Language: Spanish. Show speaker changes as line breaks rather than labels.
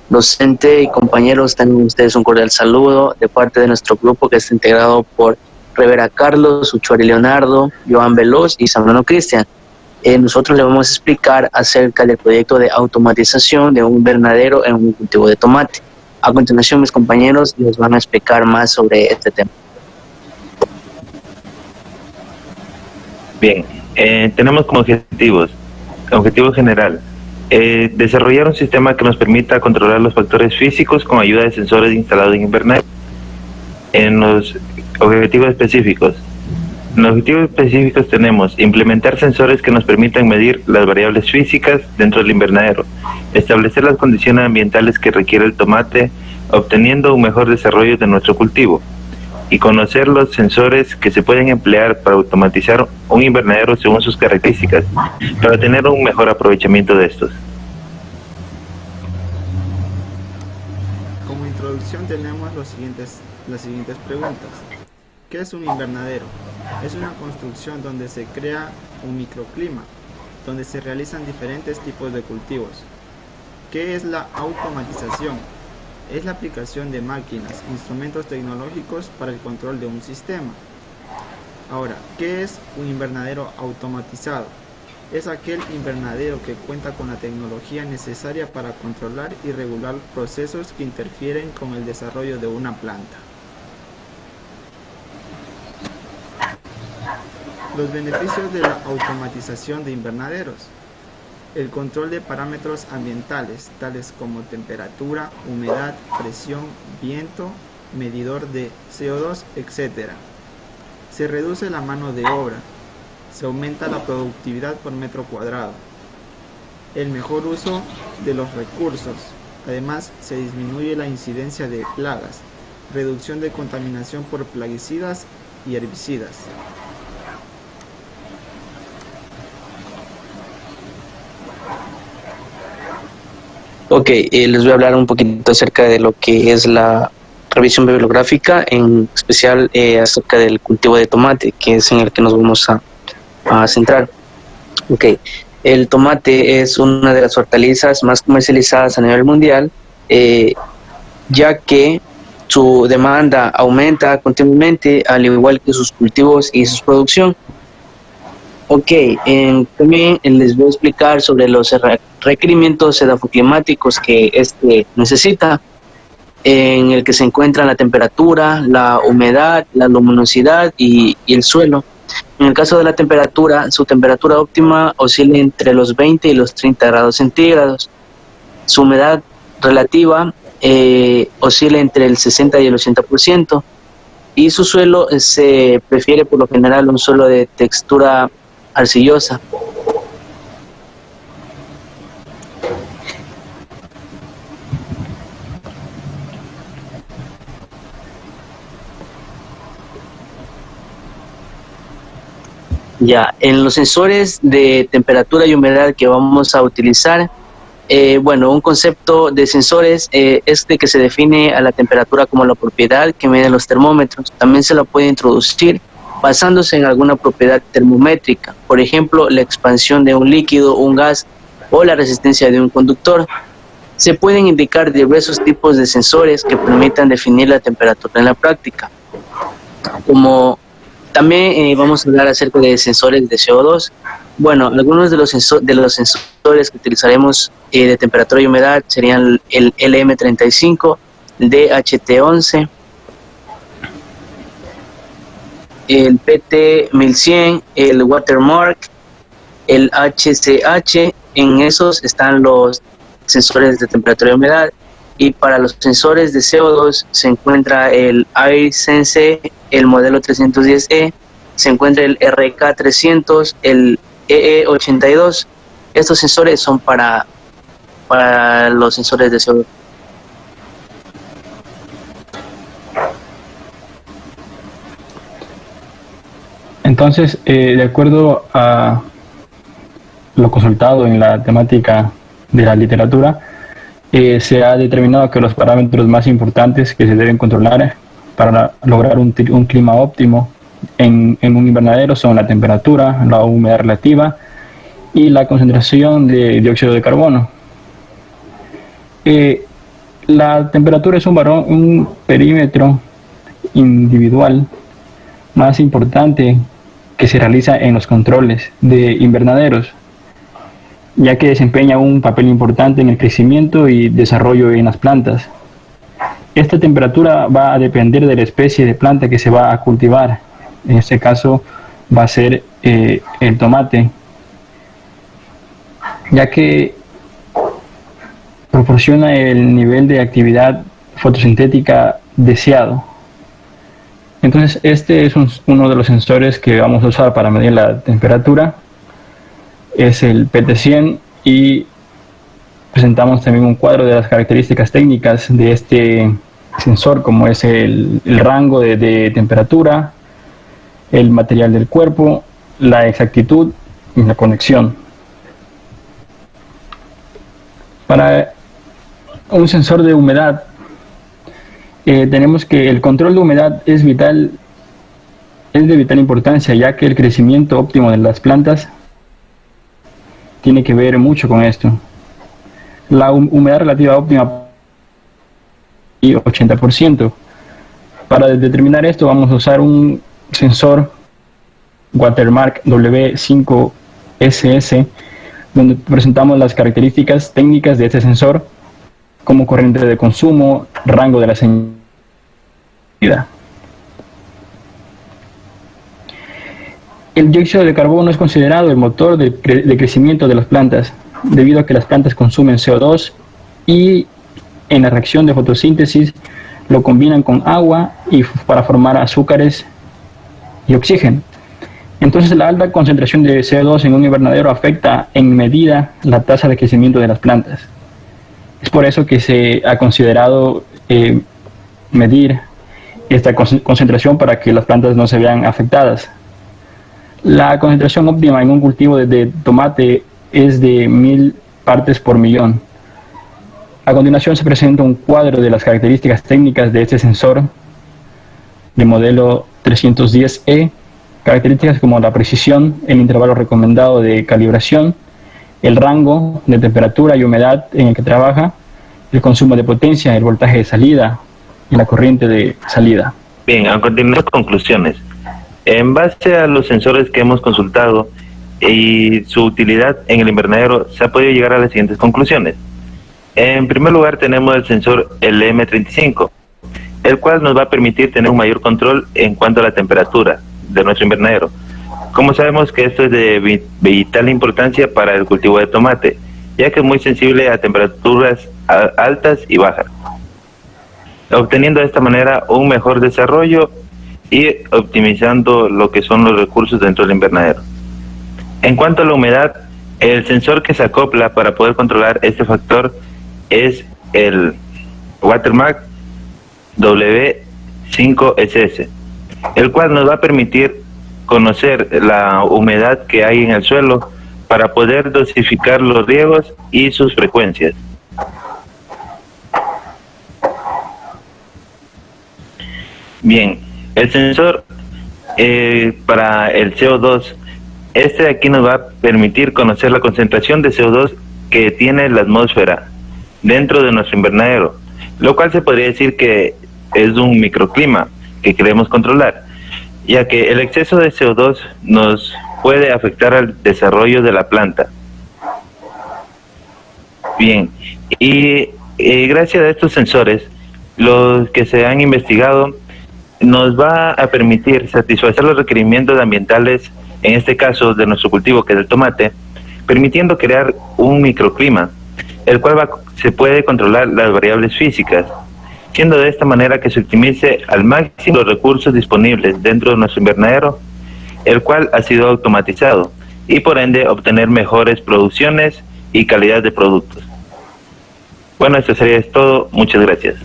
docente y compañeros, tengan ustedes un cordial saludo de parte de nuestro grupo que está integrado por Rivera Carlos, Uchuari Leonardo, Joan Veloz y Zambrano Cristian. Nosotros le vamos a explicar acerca del proyecto de automatización de un invernadero en un cultivo de tomate. A continuación, mis compañeros les van a explicar más sobre este tema.
Bien, tenemos como objetivo general, desarrollar un sistema que nos permita controlar los factores físicos con ayuda de sensores instalados en invernadero. En los objetivos específicos tenemos implementar sensores que nos permitan medir las variables físicas dentro del invernadero, establecer las condiciones ambientales que requiere el tomate, obteniendo un mejor desarrollo de nuestro cultivo, y conocer los sensores que se pueden emplear para automatizar un invernadero según sus características, para tener un mejor aprovechamiento de estos.
Como introducción tenemos las siguientes preguntas. ¿Qué es un invernadero? Es una construcción donde se crea un microclima, donde se realizan diferentes tipos de cultivos. ¿Qué es la automatización? Es la aplicación de máquinas, instrumentos tecnológicos para el control de un sistema. Ahora, ¿qué es un invernadero automatizado? Es aquel invernadero que cuenta con la tecnología necesaria para controlar y regular procesos que interfieren con el desarrollo de una planta. Los beneficios de la automatización de invernaderos. El control de parámetros ambientales, tales como temperatura, humedad, presión, viento, medidor de CO2, etc. Se reduce la mano de obra. Se aumenta la productividad por metro cuadrado. El mejor uso de los recursos. Además, se disminuye la incidencia de plagas, reducción de contaminación por plaguicidas y herbicidas.
Ok, les voy a hablar un poquito acerca de lo que es la revisión bibliográfica, en especial acerca del cultivo de tomate, que es en el que nos vamos a centrar. Ok, el tomate es una de las hortalizas más comercializadas a nivel mundial, ya que su demanda aumenta continuamente, al igual que sus cultivos y su producción. Ok, también les voy a explicar sobre los requerimientos edafoclimáticos que este necesita, en el que se encuentran la temperatura, la humedad, la luminosidad y el suelo. En el caso de la temperatura, su temperatura óptima oscila entre los 20 y los 30 grados centígrados. Su humedad relativa oscila entre el 60 y el 80%. Y su suelo se prefiere por lo general un suelo de textura arcillosa. Ya, en los sensores de temperatura y humedad que vamos a utilizar, bueno, un concepto de sensores es de que se define a la temperatura como la propiedad que miden los termómetros. También se la puede introducir basándose en alguna propiedad termométrica, por ejemplo, la expansión de un líquido, un gas o la resistencia de un conductor. Se pueden indicar diversos tipos de sensores que permitan definir la temperatura en la práctica, como también vamos a hablar acerca de sensores de CO2. Bueno, algunos de los sensores que utilizaremos de temperatura y humedad serían el LM35, el DHT11, el PT1100, el Watermark, el HCH. En esos están los sensores de temperatura y humedad. Y para los sensores de CO2 se encuentra el AirSense, el modelo 310E, se encuentra el RK300, el EE82. Estos sensores son para los sensores de CO2.
Entonces, de acuerdo a lo consultado en la temática de la literatura, se ha determinado que los parámetros más importantes que se deben controlar para lograr un clima óptimo en un invernadero son la temperatura, la humedad relativa y la concentración de dióxido de carbono. La temperatura es un perímetro individual más importante que se realiza en los controles de invernaderos, ya que desempeña un papel importante en el crecimiento y desarrollo en las plantas. Esta temperatura va a depender de la especie de planta que se va a cultivar. En este caso va a ser el tomate, ya que proporciona el nivel de actividad fotosintética deseado. Entonces este es uno de los sensores que vamos a usar para medir la temperatura. Es el PT100 y presentamos también un cuadro de las características técnicas de este sensor, como es el rango de temperatura, el material del cuerpo, la exactitud y la conexión. Para un sensor de humedad, tenemos que el control de humedad es de vital importancia, ya que el crecimiento óptimo de las plantas tiene que ver mucho con esto. La humedad relativa óptima y 80%. Para determinar esto vamos a usar un sensor Watermark W5SS, donde presentamos las características técnicas de este sensor, como corriente de consumo, rango de la señal. El dióxido de carbono es considerado el motor de crecimiento de las plantas, debido a que las plantas consumen CO2 y en la reacción de fotosíntesis lo combinan con agua para formar azúcares y oxígeno. Entonces la alta concentración de CO2 en un invernadero afecta en medida la tasa de crecimiento de las plantas. Es por eso que se ha considerado medir esta concentración para que las plantas no se vean afectadas. La concentración óptima en un cultivo de tomate es de 1000 partes por millón. A continuación se presenta un cuadro de las características técnicas de este sensor de modelo 310E, características como la precisión, el intervalo recomendado de calibración, el rango de temperatura y humedad en el que trabaja, el consumo de potencia, el voltaje de salida y la corriente de salida.
Bien, a continuación conclusiones. En base a los sensores que hemos consultado y su utilidad en el invernadero, se ha podido llegar a las siguientes conclusiones. En primer lugar tenemos el sensor LM35, el cual nos va a permitir tener un mayor control en cuanto a la temperatura de nuestro invernadero. Como sabemos que esto es de vital importancia para el cultivo de tomate, ya que es muy sensible a temperaturas altas y bajas, obteniendo de esta manera un mejor desarrollo y optimizando lo que son los recursos dentro del invernadero. En cuanto a la humedad, el sensor que se acopla para poder controlar este factor es el Watermark W5SS, el cual nos va a permitir conocer la humedad que hay en el suelo para poder dosificar los riegos y sus frecuencias. Bien, el sensor para el CO2, este de aquí nos va a permitir conocer la concentración de CO2 que tiene la atmósfera dentro de nuestro invernadero, lo cual se podría decir que es un microclima que queremos controlar, ya que el exceso de CO2 nos puede afectar al desarrollo de la planta. Bien, y gracias a estos sensores, los que se han investigado, nos va a permitir satisfacer los requerimientos ambientales, en este caso de nuestro cultivo, que es el tomate, permitiendo crear un microclima, el cual se puede controlar las variables físicas, siendo de esta manera que se optimice al máximo los recursos disponibles dentro de nuestro invernadero, el cual ha sido automatizado, y por ende obtener mejores producciones y calidad de productos. Bueno, esto sería todo. Muchas gracias.